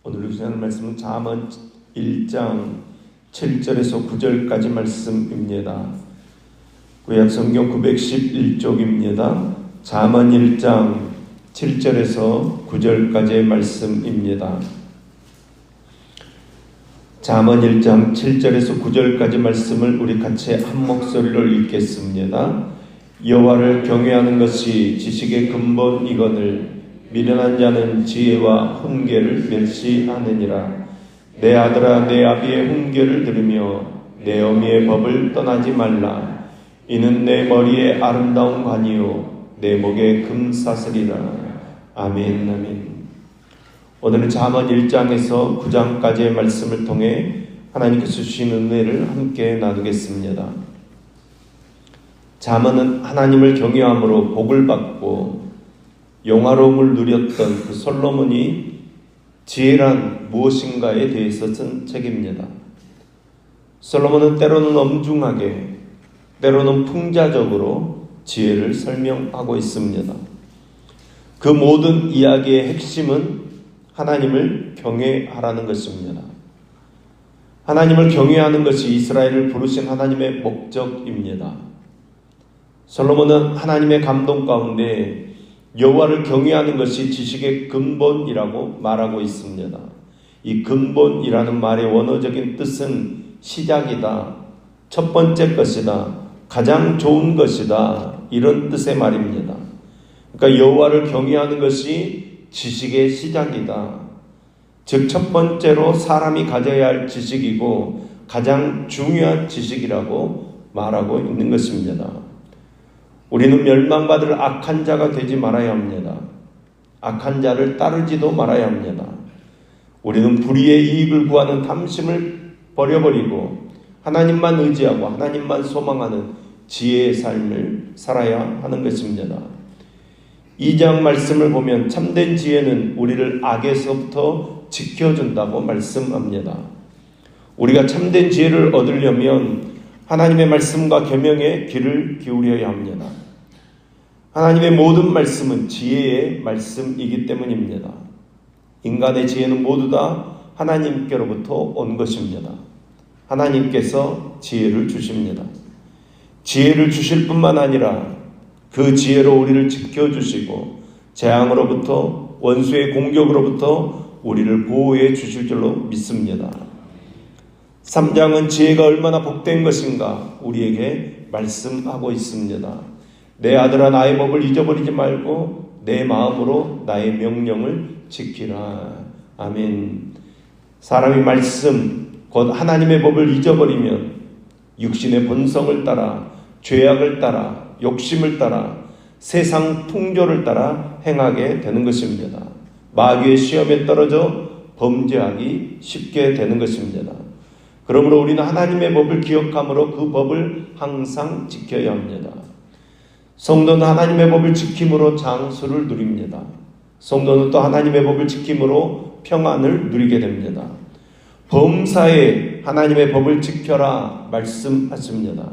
오늘 교수하는 말씀은 잠언 1장 7절에서 9절까지 말씀입니다. 구약 성경 911쪽입니다. 잠언 1장 7절에서 9절까지의 말씀입니다. 잠언 1장 7절에서 9절까지 말씀을 우리 같이 한 목소리로 읽겠습니다. 여호와를 경외하는 것이 지식의 근본이거늘 미련한 자는 지혜와 훈계를 멸시하느니라. 내 아들아, 내 아비의 훈계를 들으며 내 어미의 법을 떠나지 말라. 이는 내 머리에 아름다운 관이요 내 목에 금사슬이라. 아멘. 아멘. 오늘은 잠언 1장에서 9장까지의 말씀을 통해 하나님께서 주신 은혜를 함께 나누겠습니다. 잠언은 하나님을 경외함으로 복을 받고 영화로움을 누렸던 그 솔로몬이 지혜란 무엇인가에 대해서 쓴 책입니다. 솔로몬은 때로는 엄중하게, 때로는 풍자적으로 지혜를 설명하고 있습니다. 그 모든 이야기의 핵심은 하나님을 경외하라는 것입니다. 하나님을 경외하는 것이 이스라엘을 부르신 하나님의 목적입니다. 솔로몬은 하나님의 감동 가운데 여호와를 경외하는 것이 지식의 근본이라고 말하고 있습니다. 이 근본이라는 말의 원어적인 뜻은 시작이다, 첫 번째 것이다, 가장 좋은 것이다, 이런 뜻의 말입니다. 그러니까 여호와를 경외하는 것이 지식의 시작이다. 즉 첫 번째로 사람이 가져야 할 지식이고 가장 중요한 지식이라고 말하고 있는 것입니다. 우리는 멸망받을 악한 자가 되지 말아야 합니다. 악한 자를 따르지도 말아야 합니다. 우리는 불의의 이익을 구하는 탐심을 버려버리고 하나님만 의지하고 하나님만 소망하는 지혜의 삶을 살아야 하는 것입니다. 2장 말씀을 보면 참된 지혜는 우리를 악에서부터 지켜준다고 말씀합니다. 우리가 참된 지혜를 얻으려면 하나님의 말씀과 계명에 귀를 기울여야 합니다. 하나님의 모든 말씀은 지혜의 말씀이기 때문입니다. 인간의 지혜는 모두 다 하나님께로부터 온 것입니다. 하나님께서 지혜를 주십니다. 지혜를 주실 뿐만 아니라 그 지혜로 우리를 지켜주시고 재앙으로부터, 원수의 공격으로부터 우리를 보호해 주실 줄로 믿습니다. 3장은 지혜가 얼마나 복된 것인가 우리에게 말씀하고 있습니다. 내 아들아, 나의 법을 잊어버리지 말고 내 마음으로 나의 명령을 지키라. 아멘. 사람이 말씀, 곧 하나님의 법을 잊어버리면 육신의 본성을 따라, 죄악을 따라, 욕심을 따라, 세상 풍조를 따라 행하게 되는 것입니다. 마귀의 시험에 떨어져 범죄하기 쉽게 되는 것입니다. 그러므로 우리는 하나님의 법을 기억함으로 그 법을 항상 지켜야 합니다. 성도는 하나님의 법을 지킴으로 장수를 누립니다. 성도는 또 하나님의 법을 지킴으로 평안을 누리게 됩니다. 범사에 하나님의 법을 지켜라 말씀하십니다.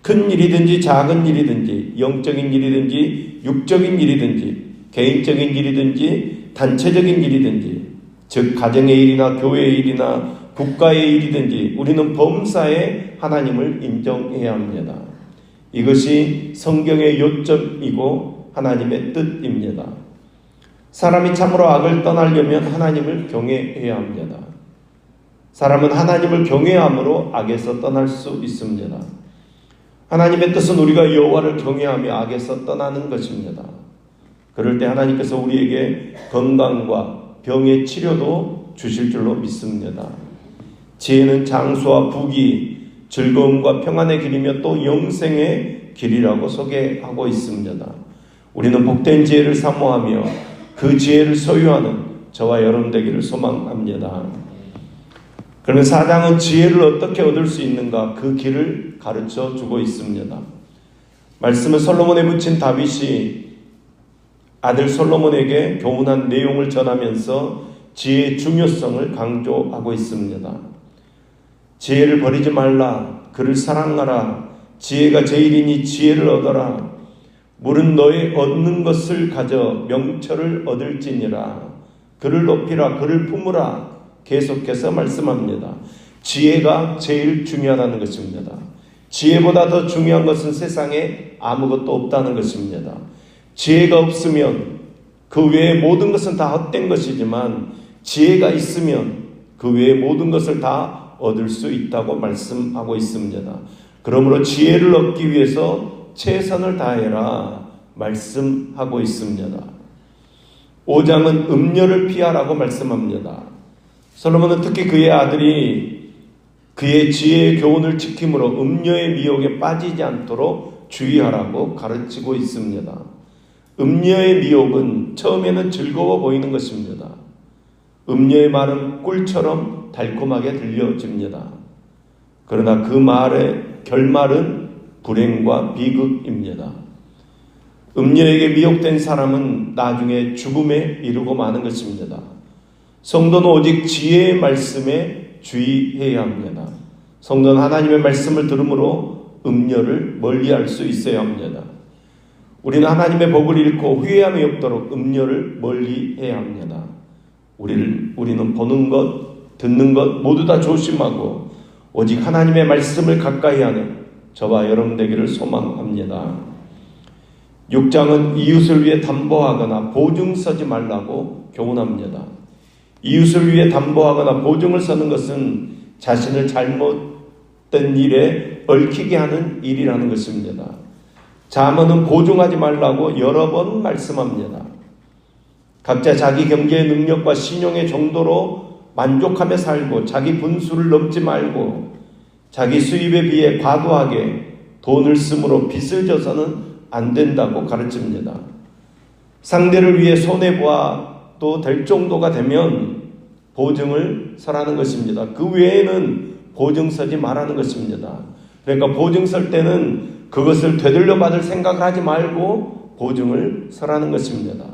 큰 일이든지 작은 일이든지 영적인 일이든지 육적인 일이든지 개인적인 일이든지 단체적인 일이든지 즉 가정의 일이나 교회의 일이나 국가의 일이든지 우리는 범사에 하나님을 인정해야 합니다. 이것이 성경의 요점이고 하나님의 뜻입니다. 사람이 참으로 악을 떠나려면 하나님을 경외해야 합니다. 사람은 하나님을 경외함으로 악에서 떠날 수 있습니다. 하나님의 뜻은 우리가 여호와를 경외하며 악에서 떠나는 것입니다. 그럴 때 하나님께서 우리에게 건강과 병의 치료도 주실 줄로 믿습니다. 지혜는 장수와 부귀, 즐거움과 평안의 길이며 또 영생의 길이라고 소개하고 있습니다. 우리는 복된 지혜를 사모하며 그 지혜를 소유하는 저와 여러분 되기를 소망합니다. 그러면 4장은 지혜를 어떻게 얻을 수 있는가 그 길을 가르쳐 주고 있습니다. 말씀은 솔로몬에 묻힌 다윗이 아들 솔로몬에게 교훈한 내용을 전하면서 지혜의 중요성을 강조하고 있습니다. 지혜를 버리지 말라. 그를 사랑하라. 지혜가 제일이니 지혜를 얻어라. 물은 너의 얻는 것을 가져 명철을 얻을지니라. 그를 높이라, 그를 품으라 계속해서 말씀합니다. 지혜가 제일 중요하다는 것입니다. 지혜보다 더 중요한 것은 세상에 아무것도 없다는 것입니다. 지혜가 없으면 그 외의 모든 것은 다 헛된 것이지만 지혜가 있으면 그 외의 모든 것을 다 얻을 수 있다고 말씀하고 있습니다. 그러므로 지혜를 얻기 위해서 최선을 다해라 말씀하고 있습니다. 5장은 음녀를 피하라고 말씀합니다. 솔로몬은 특히 그의 아들이 그의 지혜의 교훈을 지킴으로 음녀의 미혹에 빠지지 않도록 주의하라고 가르치고 있습니다. 음녀의 미혹은 처음에는 즐거워 보이는 것입니다. 음녀의 말은 꿀처럼 달콤하게 들려집니다. 그러나 그 말의 결말은 불행과 비극입니다. 음녀에게 미혹된 사람은 나중에 죽음에 이르고 마는 것입니다. 성도는 오직 지혜의 말씀에 주의해야 합니다. 성도는 하나님의 말씀을 들음으로 음녀를 멀리할 수 있어야 합니다. 우리는 하나님의 복을 잃고 후회함이 없도록 음녀를 멀리해야 합니다. 우리는 보는 것, 듣는 것 모두 다 조심하고 오직 하나님의 말씀을 가까이 하는 저와 여러분 되기를 소망합니다. 6장은 이웃을 위해 담보하거나 보증 서지 말라고 교훈합니다. 이웃을 위해 담보하거나 보증을 서는 것은 자신을 잘못된 일에 얽히게 하는 일이라는 것입니다. 잠언은 보증하지 말라고 여러 번 말씀합니다. 각자 자기 경제의 능력과 신용의 정도로 만족하며 살고 자기 분수를 넘지 말고 자기 수입에 비해 과도하게 돈을 쓰므로 빚을 져서는 안 된다고 가르칩니다. 상대를 위해 손해보아도 될 정도가 되면 보증을 서라는 것입니다. 그 외에는 보증 서지 말라는 것입니다. 그러니까 보증 설 때는 그것을 되돌려 받을 생각을 하지 말고 보증을 서라는 것입니다.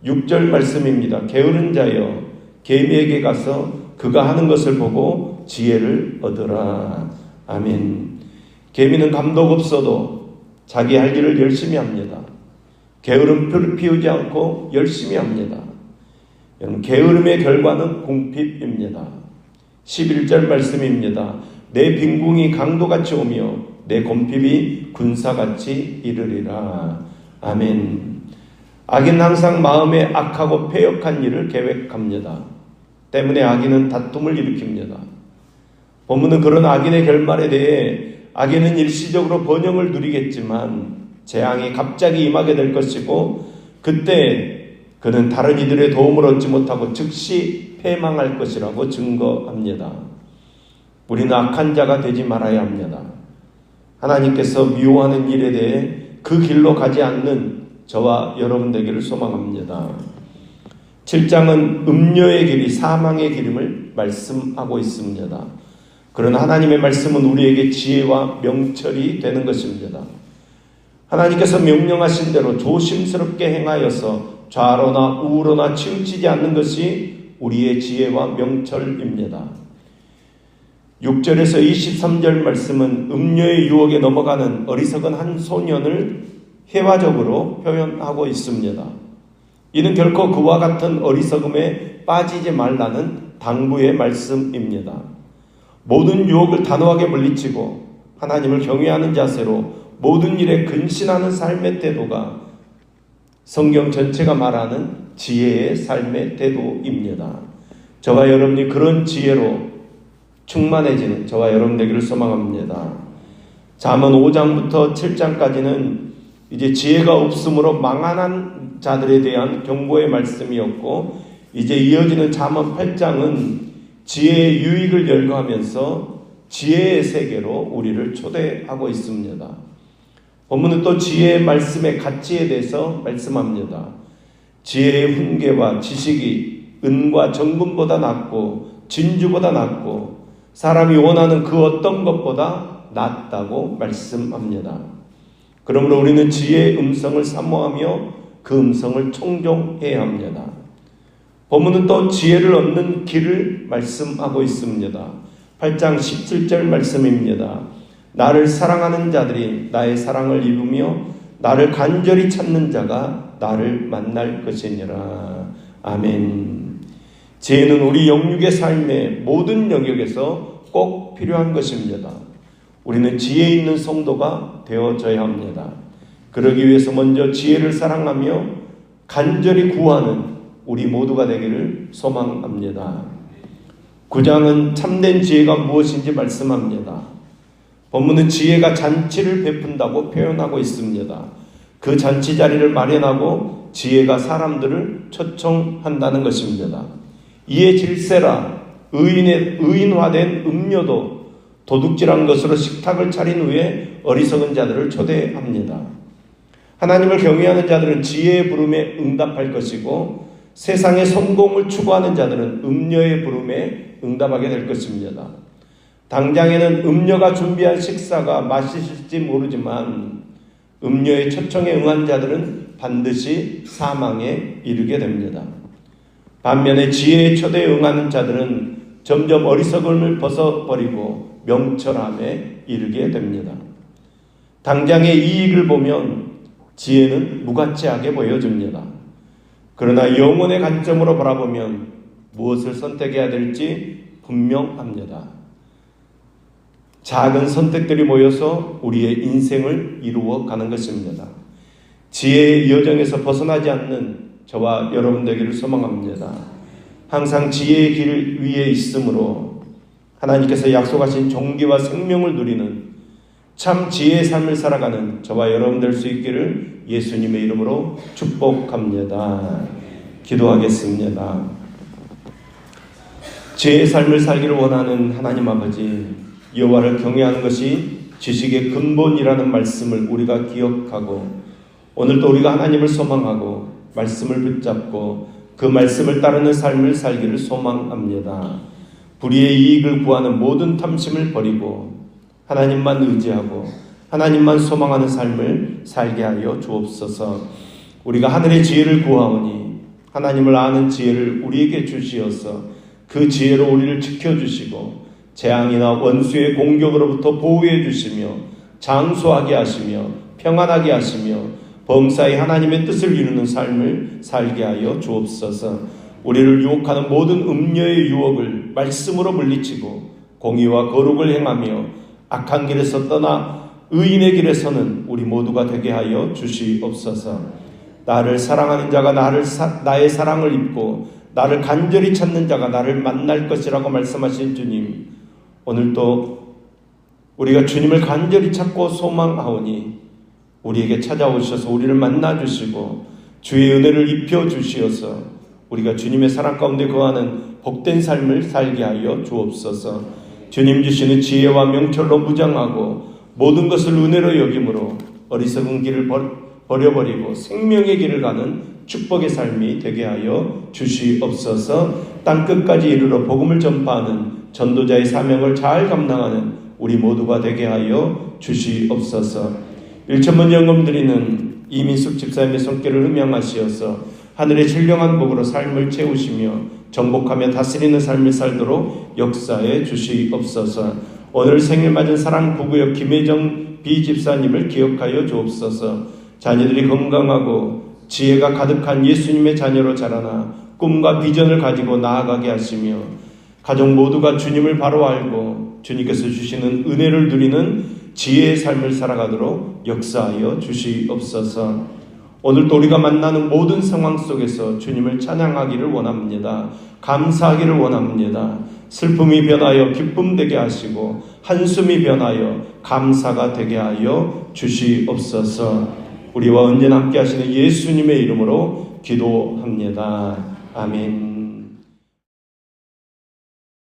6절 말씀입니다. 게으른 자여 개미에게 가서 그가 하는 것을 보고 지혜를 얻으라. 아멘. 개미는 감독 없어도 자기 할 일을 열심히 합니다. 게으름 피우지 않고 열심히 합니다. 여러분, 게으름의 결과는 궁핍입니다. 11절 말씀입니다. 내 빈궁이 강도같이 오며 내 곰핍이 군사같이 이르리라. 아멘. 악인은 항상 마음에 악하고 패역한 일을 계획합니다. 때문에 악인은 다툼을 일으킵니다. 본문은 그런 악인의 결말에 대해 악인은 일시적으로 번영을 누리겠지만 재앙이 갑자기 임하게 될 것이고 그때 그는 다른 이들의 도움을 얻지 못하고 즉시 패망할 것이라고 증거합니다. 우리는 악한 자가 되지 말아야 합니다. 하나님께서 미워하는 일에 대해 그 길로 가지 않는 저와 여러분 되기를 소망합니다. 7장은 음녀의 길이 사망의 길임을 말씀하고 있습니다. 그러나 하나님의 말씀은 우리에게 지혜와 명철이 되는 것입니다. 하나님께서 명령하신 대로 조심스럽게 행하여서 좌로나 우로나 치우치지 않는 것이 우리의 지혜와 명철입니다. 6절에서 23절 말씀은 음녀의 유혹에 넘어가는 어리석은 한 소년을 회화적으로 표현하고 있습니다. 이는 결코 그와 같은 어리석음에 빠지지 말라는 당부의 말씀입니다. 모든 유혹을 단호하게 물리치고 하나님을 경외하는 자세로 모든 일에 근신하는 삶의 태도가 성경 전체가 말하는 지혜의 삶의 태도입니다. 저와 여러분이 그런 지혜로 충만해지는 저와 여러분 되기를 소망합니다. 잠언 5장부터 7장까지는 이제 지혜가 없으므로 망하는 자들에 대한 경고의 말씀이었고 이제 이어지는 잠언 8장은 지혜의 유익을 열거하면서 지혜의 세계로 우리를 초대하고 있습니다. 본문은 또 지혜의 말씀의 가치에 대해서 말씀합니다. 지혜의 훈계와 지식이 은과 정금보다 낫고 진주보다 낫고 사람이 원하는 그 어떤 것보다 낫다고 말씀합니다. 그러므로 우리는 지혜의 음성을 사모하며 그 음성을 청종해야 합니다. 본문은 또 지혜를 얻는 길을 말씀하고 있습니다. 8장 17절 말씀입니다. 나를 사랑하는 자들이 나의 사랑을 입으며 나를 간절히 찾는 자가 나를 만날 것이니라. 아멘. 지혜는 우리 영육의 삶의 모든 영역에서 꼭 필요한 것입니다. 우리는 지혜 있는 성도가 되어져야 합니다. 그러기 위해서 먼저 지혜를 사랑하며 간절히 구하는 우리 모두가 되기를 소망합니다. 9장은 참된 지혜가 무엇인지 말씀합니다. 본문은 지혜가 잔치를 베푼다고 표현하고 있습니다. 그 잔치 자리를 마련하고 지혜가 사람들을 초청한다는 것입니다. 이에 질세라 의인화된 음료도 도둑질한 것으로 식탁을 차린 후에 어리석은 자들을 초대합니다. 하나님을 경외하는 자들은 지혜의 부름에 응답할 것이고 세상의 성공을 추구하는 자들은 음녀의 부름에 응답하게 될 것입니다. 당장에는 음녀가 준비한 식사가 맛있을지 모르지만 음녀의 초청에 응한 자들은 반드시 사망에 이르게 됩니다. 반면에 지혜의 초대에 응하는 자들은 점점 어리석음을 벗어버리고 명철함에 이르게 됩니다. 당장의 이익을 보면 지혜는 무가치하게 보여집니다. 그러나 영혼의 관점으로 바라보면 무엇을 선택해야 될지 분명합니다. 작은 선택들이 모여서 우리의 인생을 이루어가는 것입니다. 지혜의 여정에서 벗어나지 않는 저와 여러분 되기를 소망합니다. 항상 지혜의 길 위에 있으므로 하나님께서 약속하신 종기와 생명을 누리는 참 지혜의 삶을 살아가는 저와 여러분 될 수 있기를 예수님의 이름으로 축복합니다. 기도하겠습니다. 지혜의 삶을 살기를 원하는 하나님 아버지, 여호와를 경외하는 것이 지식의 근본이라는 말씀을 우리가 기억하고 오늘도 우리가 하나님을 소망하고 말씀을 붙잡고 그 말씀을 따르는 삶을 살기를 소망합니다. 불의의 이익을 구하는 모든 탐심을 버리고 하나님만 의지하고 하나님만 소망하는 삶을 살게 하여 주옵소서. 우리가 하늘의 지혜를 구하오니 하나님을 아는 지혜를 우리에게 주시어서 그 지혜로 우리를 지켜주시고 재앙이나 원수의 공격으로부터 보호해 주시며 장수하게 하시며 평안하게 하시며 범사에 하나님의 뜻을 이루는 삶을 살게 하여 주옵소서. 우리를 유혹하는 모든 음녀의 유혹을 말씀으로 물리치고 공의와 거룩을 행하며 악한 길에서 떠나 의인의 길에 서는 우리 모두가 되게 하여 주시옵소서. 나를 사랑하는 자가 나의 사랑을 입고 나를 간절히 찾는 자가 나를 만날 것이라고 말씀하신 주님, 오늘도 우리가 주님을 간절히 찾고 소망하오니 우리에게 찾아오셔서 우리를 만나주시고 주의 은혜를 입혀주시어서 우리가 주님의 사랑 가운데 거하는 복된 삶을 살게 하여 주옵소서. 주님 주시는 지혜와 명철로 무장하고 모든 것을 은혜로 여김으로 어리석은 길을 버려버리고 생명의 길을 가는 축복의 삶이 되게 하여 주시옵소서. 땅끝까지 이르러 복음을 전파하는 전도자의 사명을 잘 감당하는 우리 모두가 되게 하여 주시옵소서. 1천번 연금 드리는 이민숙 집사님의 손길을 흠양하시어서 하늘의 신령한 복으로 삶을 채우시며 정복하며 다스리는 삶을 살도록 역사해 주시옵소서. 오늘 생일 맞은 사랑 부부역 김혜정 비집사님을 기억하여 주옵소서. 자녀들이 건강하고 지혜가 가득한 예수님의 자녀로 자라나 꿈과 비전을 가지고 나아가게 하시며 가족 모두가 주님을 바로 알고 주님께서 주시는 은혜를 누리는 지혜의 삶을 살아가도록 역사하여 주시옵소서. 오늘도 우리가 만나는 모든 상황 속에서 주님을 찬양하기를 원합니다. 감사하기를 원합니다. 슬픔이 변하여 기쁨 되게 하시고 한숨이 변하여 감사가 되게 하여 주시옵소서. 우리와 언제나 함께 하시는 예수님의 이름으로 기도합니다. 아멘.